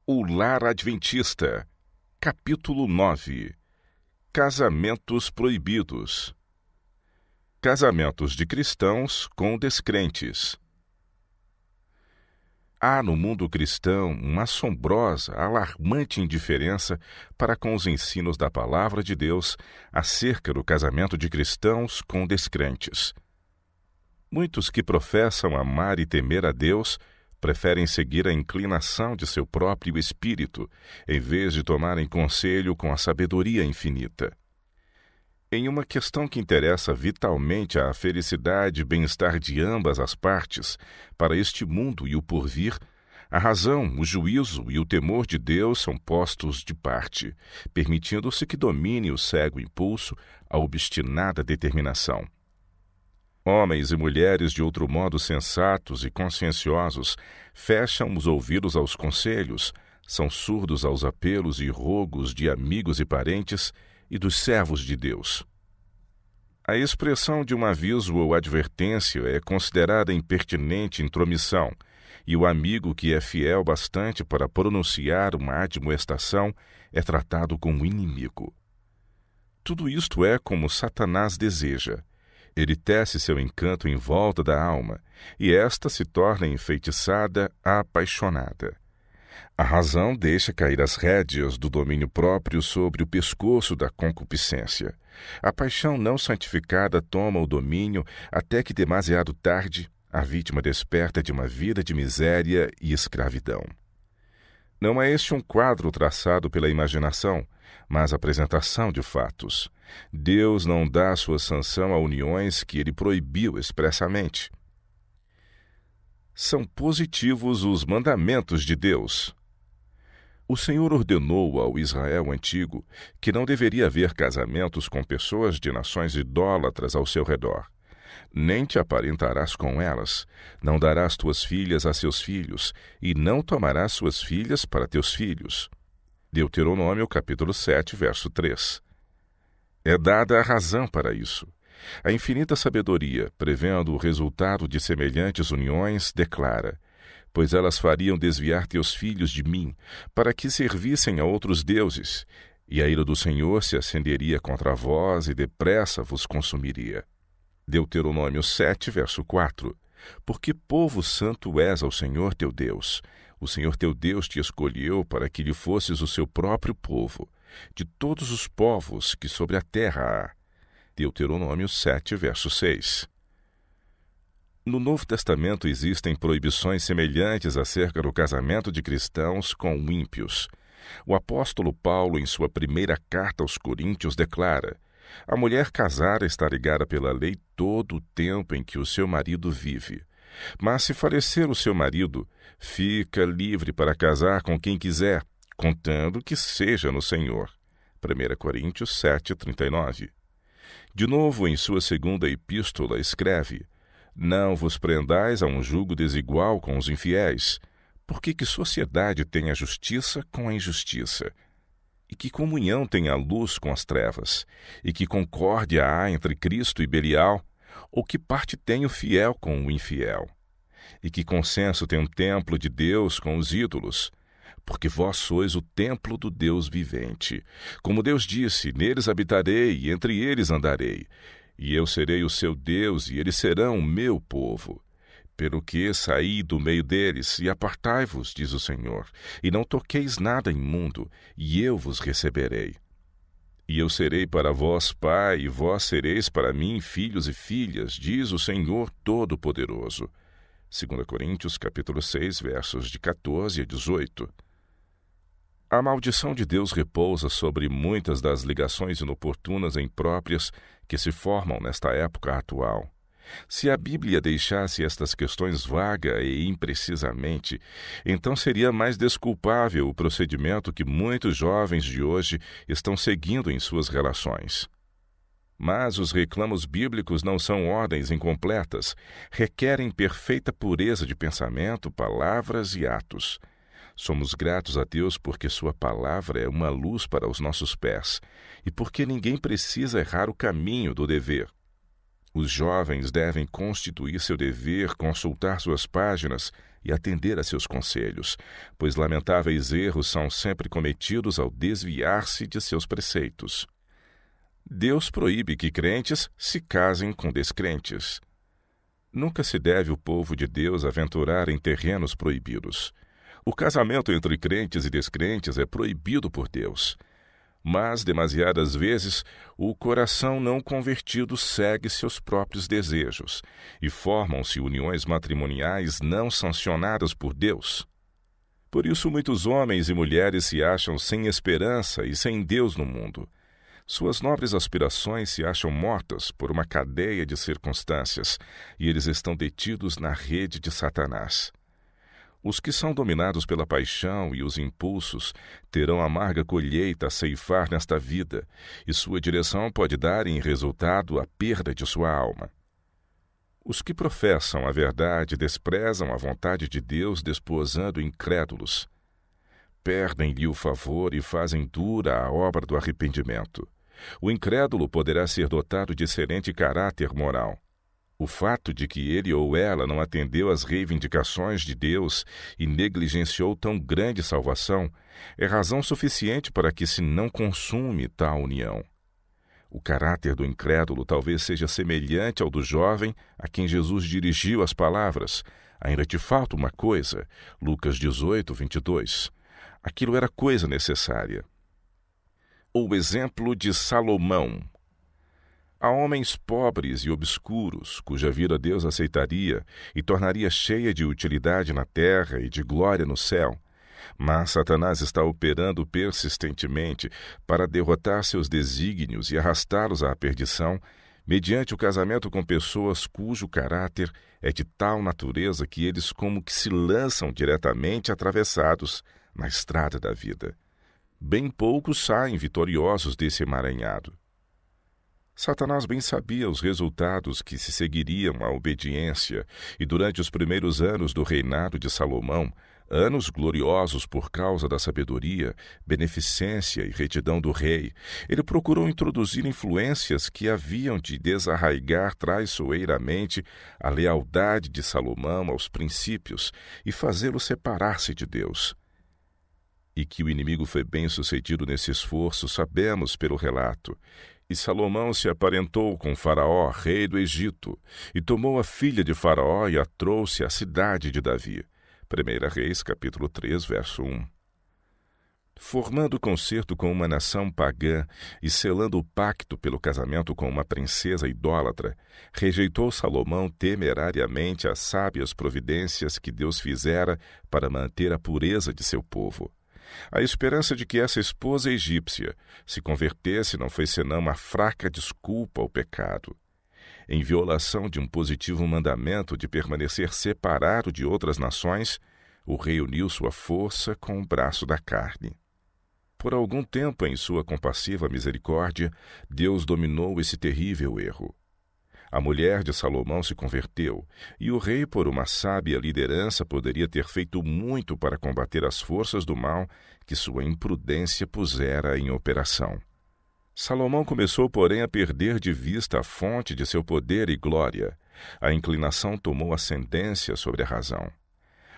O Lar Adventista, capítulo 9. Casamentos proibidos. Casamentos de cristãos com descrentes. Há no mundo cristão uma assombrosa, alarmante indiferença para com os ensinos da Palavra de Deus acerca do casamento de cristãos com descrentes. Muitos que professam amar e temer a Deus preferem seguir a inclinação de seu próprio espírito, em vez de tomarem conselho com a sabedoria infinita. Em uma questão que interessa vitalmente à felicidade e bem-estar de ambas as partes, para este mundo e o porvir, a razão, o juízo e o temor de Deus são postos de parte, permitindo-se que domine o cego impulso, a obstinada determinação. Homens e mulheres de outro modo sensatos e conscienciosos fecham os ouvidos aos conselhos, são surdos aos apelos e rogos de amigos e parentes e dos servos de Deus. A expressão de um aviso ou advertência é considerada impertinente intromissão, e o amigo que é fiel bastante para pronunciar uma admoestação é tratado como inimigo. Tudo isto é como Satanás deseja. Ele tece seu encanto em volta da alma, e esta se torna enfeitiçada, apaixonada. A razão deixa cair as rédeas do domínio próprio sobre o pescoço da concupiscência. A paixão não santificada toma o domínio até que, demasiado tarde, a vítima desperta de uma vida de miséria e escravidão. Não é este um quadro traçado pela imaginação, mas apresentação de fatos. Deus não dá sua sanção a uniões que ele proibiu expressamente. São positivos os mandamentos de Deus. O Senhor ordenou ao Israel antigo que não deveria haver casamentos com pessoas de nações idólatras ao seu redor. Nem te aparentarás com elas, não darás tuas filhas a seus filhos, e não tomarás suas filhas para teus filhos. Deuteronômio capítulo 7, verso 3. É dada a razão para isso. A infinita sabedoria, prevendo o resultado de semelhantes uniões, declara: pois elas fariam desviar teus filhos de mim, para que servissem a outros deuses, e a ira do Senhor se acenderia contra vós e depressa vos consumiria. Deuteronômio 7, verso 4. Porque povo santo és ao Senhor teu Deus. O Senhor teu Deus te escolheu para que lhe fosses o seu próprio povo, de todos os povos que sobre a terra há. Deuteronômio 7, verso 6. No Novo Testamento existem proibições semelhantes acerca do casamento de cristãos com ímpios. O apóstolo Paulo, em sua primeira carta aos Coríntios, declara: a mulher casada está ligada pela lei todo o tempo em que o seu marido vive. Mas se falecer o seu marido, fica livre para casar com quem quiser, contando que seja no Senhor. 1 Coríntios 7, 39. De novo, em sua segunda epístola, escreve: não vos prendais a um jugo desigual com os infiéis, porque que sociedade tem a justiça com a injustiça? E que comunhão tem a luz com as trevas? E que concórdia há entre Cristo e Belial? Ou que parte tem o fiel com o infiel? E que consenso tem um templo de Deus com os ídolos? Porque vós sois o templo do Deus vivente. Como Deus disse: neles habitarei e entre eles andarei. E eu serei o seu Deus e eles serão o meu povo. Pelo que saí do meio deles e apartai-vos, diz o Senhor, e não toqueis nada imundo, e eu vos receberei. E eu serei para vós pai, e vós sereis para mim filhos e filhas, diz o Senhor Todo-Poderoso. 2 Coríntios capítulo 6, versos de 14 a 18. A maldição de Deus repousa sobre muitas das ligações inoportunas e impróprias que se formam nesta época atual. Se a Bíblia deixasse estas questões vaga e imprecisamente, então seria mais desculpável o procedimento que muitos jovens de hoje estão seguindo em suas relações. Mas os reclamos bíblicos não são ordens incompletas, requerem perfeita pureza de pensamento, palavras e atos. Somos gratos a Deus porque sua palavra é uma luz para os nossos pés e porque ninguém precisa errar o caminho do dever. Os jovens devem constituir seu dever, consultar suas páginas e atender a seus conselhos, pois lamentáveis erros são sempre cometidos ao desviar-se de seus preceitos. Deus proíbe que crentes se casem com descrentes. Nunca se deve o povo de Deus aventurar em terrenos proibidos. O casamento entre crentes e descrentes é proibido por Deus. Mas, demasiadas vezes, o coração não convertido segue seus próprios desejos e formam-se uniões matrimoniais não sancionadas por Deus. Por isso, muitos homens e mulheres se acham sem esperança e sem Deus no mundo. Suas nobres aspirações se acham mortas por uma cadeia de circunstâncias e eles estão detidos na rede de Satanás. Os que são dominados pela paixão e os impulsos terão amarga colheita a ceifar nesta vida, e sua direção pode dar em resultado a perda de sua alma. Os que professam a verdade desprezam a vontade de Deus, desposando incrédulos. Perdem-lhe o favor e fazem dura a obra do arrependimento. O incrédulo poderá ser dotado de excelente caráter moral. O fato de que ele ou ela não atendeu às reivindicações de Deus e negligenciou tão grande salvação é razão suficiente para que se não consume tal união. O caráter do incrédulo talvez seja semelhante ao do jovem a quem Jesus dirigiu as palavras: "Ainda te falta uma coisa", Lucas 18, 22. Aquilo era coisa necessária. O exemplo de Salomão. Há homens pobres e obscuros, cuja vida Deus aceitaria e tornaria cheia de utilidade na terra e de glória no céu. Mas Satanás está operando persistentemente para derrotar seus desígnios e arrastá-los à perdição, mediante o casamento com pessoas cujo caráter é de tal natureza que eles como que se lançam diretamente atravessados na estrada da vida. Bem poucos saem vitoriosos desse emaranhado. Satanás bem sabia os resultados que se seguiriam à obediência, e durante os primeiros anos do reinado de Salomão, anos gloriosos por causa da sabedoria, beneficência e retidão do rei, ele procurou introduzir influências que haviam de desarraigar traiçoeiramente a lealdade de Salomão aos princípios e fazê-lo separar-se de Deus. E que o inimigo foi bem-sucedido nesse esforço, sabemos pelo relato. E Salomão se aparentou com Faraó, rei do Egito, e tomou a filha de Faraó e a trouxe à cidade de Davi. 1 Reis, capítulo 3, verso 1. Formando concerto com uma nação pagã e selando o pacto pelo casamento com uma princesa idólatra, rejeitou Salomão temerariamente as sábias providências que Deus fizera para manter a pureza de seu povo. A esperança de que essa esposa egípcia se convertesse não foi senão uma fraca desculpa ao pecado. Em violação de um positivo mandamento de permanecer separado de outras nações, o rei uniu sua força com o braço da carne. Por algum tempo, em sua compassiva misericórdia, Deus dominou esse terrível erro. A mulher de Salomão se converteu, e o rei, por uma sábia liderança, poderia ter feito muito para combater as forças do mal que sua imprudência pusera em operação. Salomão começou, porém, a perder de vista a fonte de seu poder e glória. A inclinação tomou ascendência sobre a razão.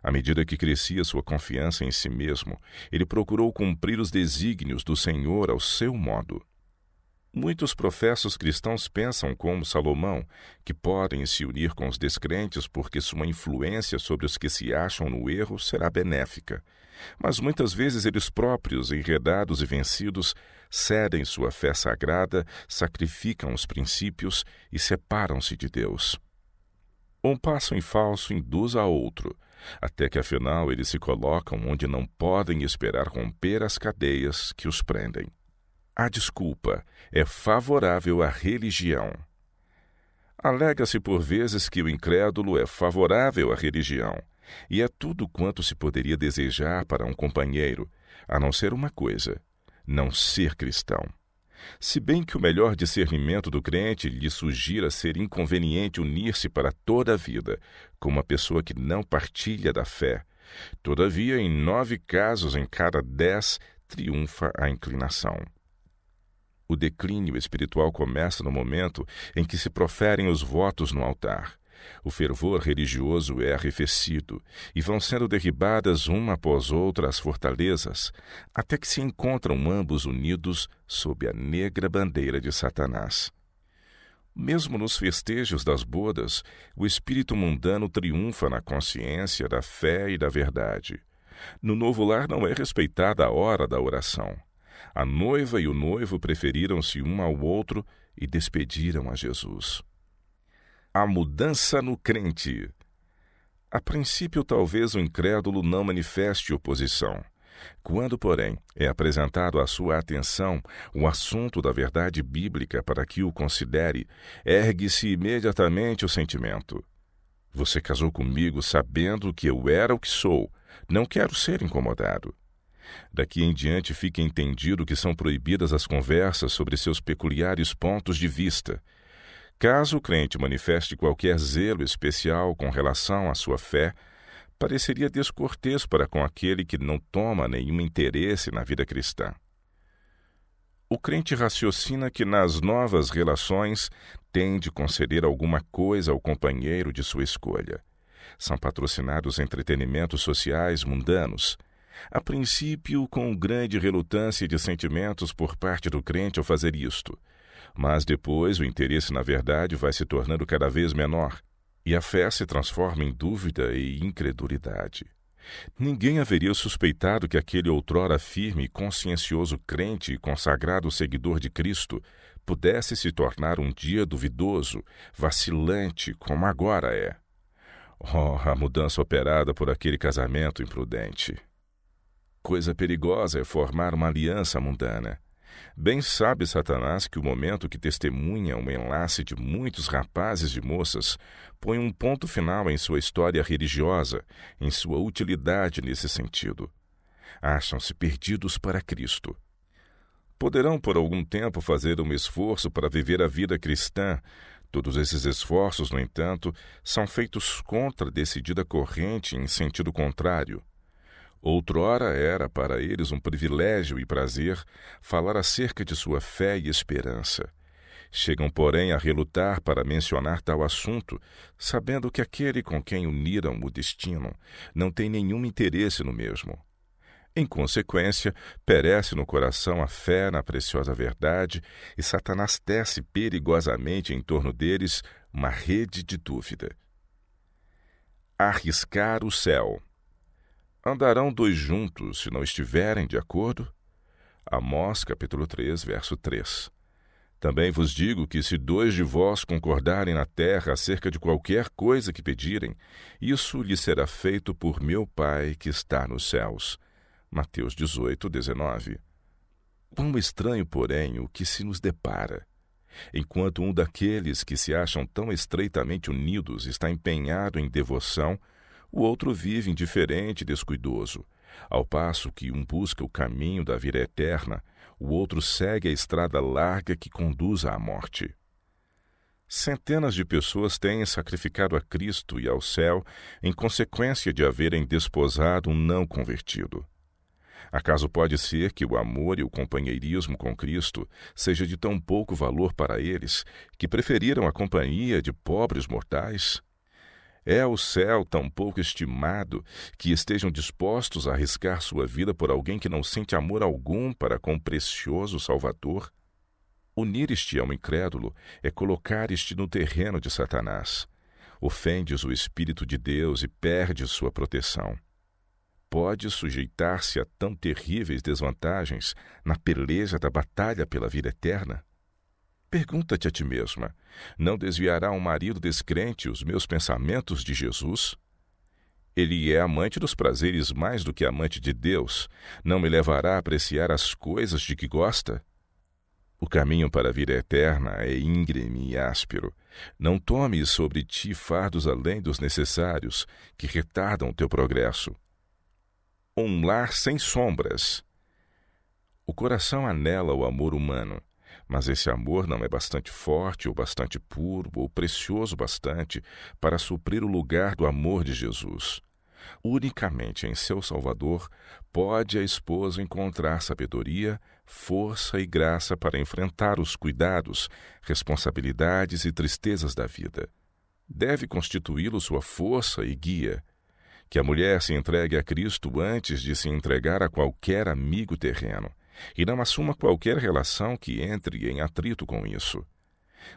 À medida que crescia sua confiança em si mesmo, ele procurou cumprir os desígnios do Senhor ao seu modo. Muitos professos cristãos pensam como Salomão, que podem se unir com os descrentes porque sua influência sobre os que se acham no erro será benéfica. Mas muitas vezes eles próprios, enredados e vencidos, cedem sua fé sagrada, sacrificam os princípios e separam-se de Deus. Um passo em falso induz a outro, até que afinal eles se colocam onde não podem esperar romper as cadeias que os prendem. A desculpa é favorável à religião. Alega-se por vezes que o incrédulo é favorável à religião, e é tudo quanto se poderia desejar para um companheiro, a não ser uma coisa: não ser cristão. Se bem que o melhor discernimento do crente lhe sugira ser inconveniente unir-se para toda a vida com uma pessoa que não partilha da fé, todavia, em 9 casos em cada 10, triunfa a inclinação. O declínio espiritual começa no momento em que se proferem os votos no altar. o fervor religioso é arrefecido e vão sendo derribadas uma após outra as fortalezas, até que se encontram ambos unidos sob a negra bandeira de Satanás. Mesmo nos festejos das bodas, o espírito mundano triunfa na consciência da fé e da verdade. No novo lar não é respeitada a hora da oração. A noiva e o noivo preferiram-se um ao outro e despediram a Jesus. A mudança no crente. A princípio, talvez o incrédulo não manifeste oposição. Quando, porém, é apresentado à sua atenção o assunto da verdade bíblica para que o considere, ergue-se imediatamente o sentimento: você casou comigo sabendo que eu era o que sou, não quero ser incomodado. Daqui em diante fica entendido que são proibidas as conversas sobre seus peculiares pontos de vista. Caso o crente manifeste qualquer zelo especial com relação à sua fé, pareceria descortês para com aquele que não toma nenhum interesse na vida cristã. O crente raciocina que nas novas relações tem de conceder alguma coisa ao companheiro de sua escolha. São patrocinados entretenimentos sociais mundanos, a princípio com grande relutância de sentimentos por parte do crente ao fazer isto, mas depois o interesse na verdade vai se tornando cada vez menor, e a fé se transforma em dúvida e incredulidade. Ninguém haveria suspeitado que aquele outrora firme e consciencioso crente e consagrado seguidor de Cristo pudesse se tornar um dia duvidoso, vacilante, como agora é. Oh, a mudança operada por aquele casamento imprudente! Coisa perigosa é formar uma aliança mundana. Bem sabe Satanás que o momento que testemunha um enlace de muitos rapazes e moças põe um ponto final em sua história religiosa, em sua utilidade nesse sentido. Acham-se perdidos para Cristo. Poderão por algum tempo fazer um esforço para viver a vida cristã. Todos esses esforços, no entanto, são feitos contra a decidida corrente em sentido contrário. Outrora era para eles um privilégio e prazer falar acerca de sua fé e esperança. Chegam, porém, a relutar para mencionar tal assunto, sabendo que aquele com quem uniram o destino não tem nenhum interesse no mesmo. Em consequência, perece no coração a fé na preciosa verdade e Satanás tece perigosamente em torno deles uma rede de dúvida. Arriscar o céu. Andarão dois juntos se não estiverem de acordo? Amós, capítulo 3, verso 3. Também vos digo que se dois de vós concordarem na terra acerca de qualquer coisa que pedirem, isso lhe será feito por meu Pai que está nos céus. Mateus 18, 19. Quão estranho, porém, o que se nos depara. Enquanto um daqueles que se acham tão estreitamente unidos está empenhado em devoção, o outro vive indiferente e descuidoso, ao passo que um busca o caminho da vida eterna, o outro segue a estrada larga que conduz à morte. Centenas de pessoas têm sacrificado a Cristo e ao céu em consequência de haverem desposado um não convertido. Acaso pode ser que o amor e o companheirismo com Cristo seja de tão pouco valor para eles que preferiram a companhia de pobres mortais? É o céu tão pouco estimado que estejam dispostos a arriscar sua vida por alguém que não sente amor algum para com o precioso Salvador? Unir este ao incrédulo é colocar este no terreno de Satanás. Ofendes o Espírito de Deus e perdes sua proteção. Pode sujeitar-se a tão terríveis desvantagens na peleja da batalha pela vida eterna? Pergunta-te a ti mesma: não desviará um marido descrente os meus pensamentos de Jesus? Ele é amante dos prazeres mais do que amante de Deus. Não me levará a apreciar as coisas de que gosta? O caminho para a vida eterna é íngreme e áspero. Não tomes sobre ti fardos além dos necessários, que retardam o teu progresso. Um lar sem sombras. O coração anela o amor humano, mas esse amor não é bastante forte ou bastante puro ou precioso bastante para suprir o lugar do amor de Jesus. Unicamente em seu Salvador pode a esposa encontrar sabedoria, força e graça para enfrentar os cuidados, responsabilidades e tristezas da vida. deve constituí-lo sua força e guia. Que a mulher se entregue a Cristo antes de se entregar a qualquer amigo terreno, e não assuma qualquer relação que entre em atrito com isso.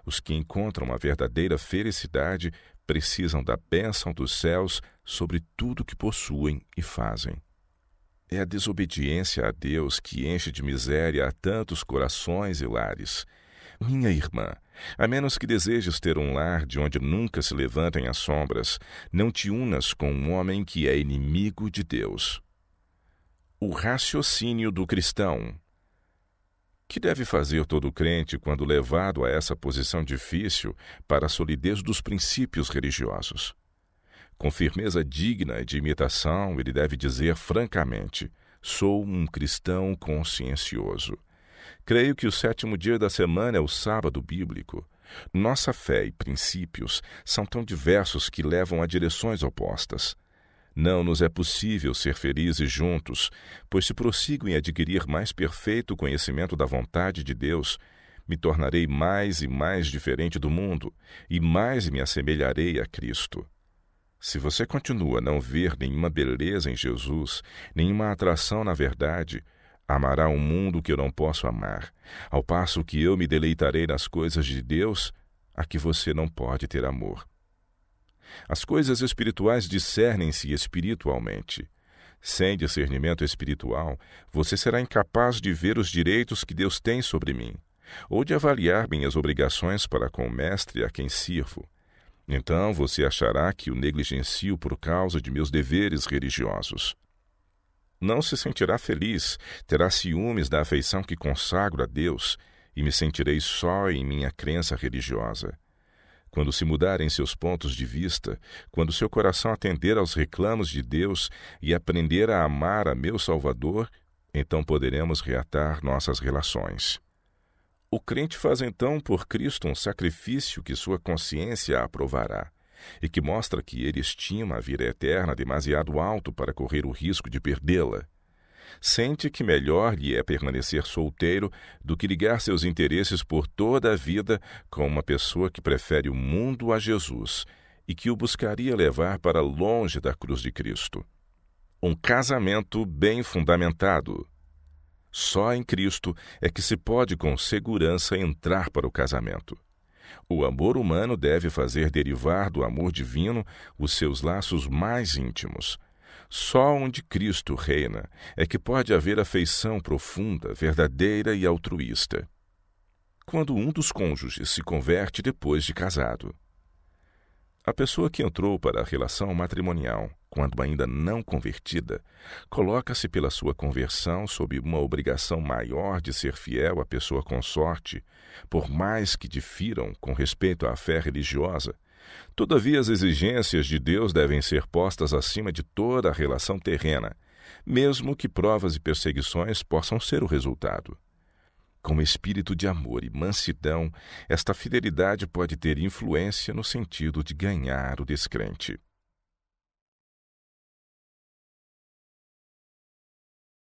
Os que encontram a verdadeira felicidade precisam da bênção dos céus sobre tudo que possuem e fazem. É a desobediência a Deus que enche de miséria a tantos corações e lares. Minha irmã, a menos que desejes ter um lar de onde nunca se levantem as sombras, não te unas com um homem que é inimigo de Deus. O raciocínio do cristão. Que deve fazer todo crente quando levado a essa posição difícil para a solidez dos princípios religiosos? Com firmeza digna de imitação, ele deve dizer francamente: sou um cristão consciencioso. Creio que o 7º dia da semana é o sábado bíblico. Nossa fé e princípios são tão diversos que levam a direções opostas. Não nos é possível ser felizes juntos, pois se prossigo em adquirir mais perfeito conhecimento da vontade de Deus, me tornarei mais e mais diferente do mundo, e mais me assemelharei a Cristo. Se você continua a não ver nenhuma beleza em Jesus, nenhuma atração na verdade, amará um mundo que eu não posso amar, ao passo que eu me deleitarei nas coisas de Deus, a que você não pode ter amor. As coisas espirituais discernem-se espiritualmente. Sem discernimento espiritual, você será incapaz de ver os direitos que Deus tem sobre mim, ou de avaliar minhas obrigações para com o Mestre a quem sirvo. Então você achará que o negligencio por causa de meus deveres religiosos. Não se sentirá feliz, terá ciúmes da afeição que consagro a Deus, e me sentirei só em minha crença religiosa. Quando se mudarem seus pontos de vista, quando seu coração atender aos reclamos de Deus e aprender a amar a meu Salvador, então poderemos reatar nossas relações. O crente faz então por Cristo um sacrifício que sua consciência aprovará, e que mostra que ele estima a vida eterna demasiado alto para correr o risco de perdê-la. Sente que melhor lhe é permanecer solteiro do que ligar seus interesses por toda a vida com uma pessoa que prefere o mundo a Jesus e que o buscaria levar para longe da cruz de Cristo. Um casamento bem fundamentado. Só em Cristo é que se pode com segurança entrar para o casamento. O amor humano deve fazer derivar do amor divino os seus laços mais íntimos. Só onde Cristo reina é que pode haver afeição profunda, verdadeira e altruísta. Quando um dos cônjuges se converte depois de casado. A pessoa que entrou para a relação matrimonial, quando ainda não convertida, coloca-se pela sua conversão sob uma obrigação maior de ser fiel à pessoa consorte, por mais que difiram com respeito à fé religiosa. Todavia, as exigências de Deus devem ser postas acima de toda a relação terrena, mesmo que provas e perseguições possam ser o resultado. Com espírito de amor e mansidão, esta fidelidade pode ter influência no sentido de ganhar o descrente.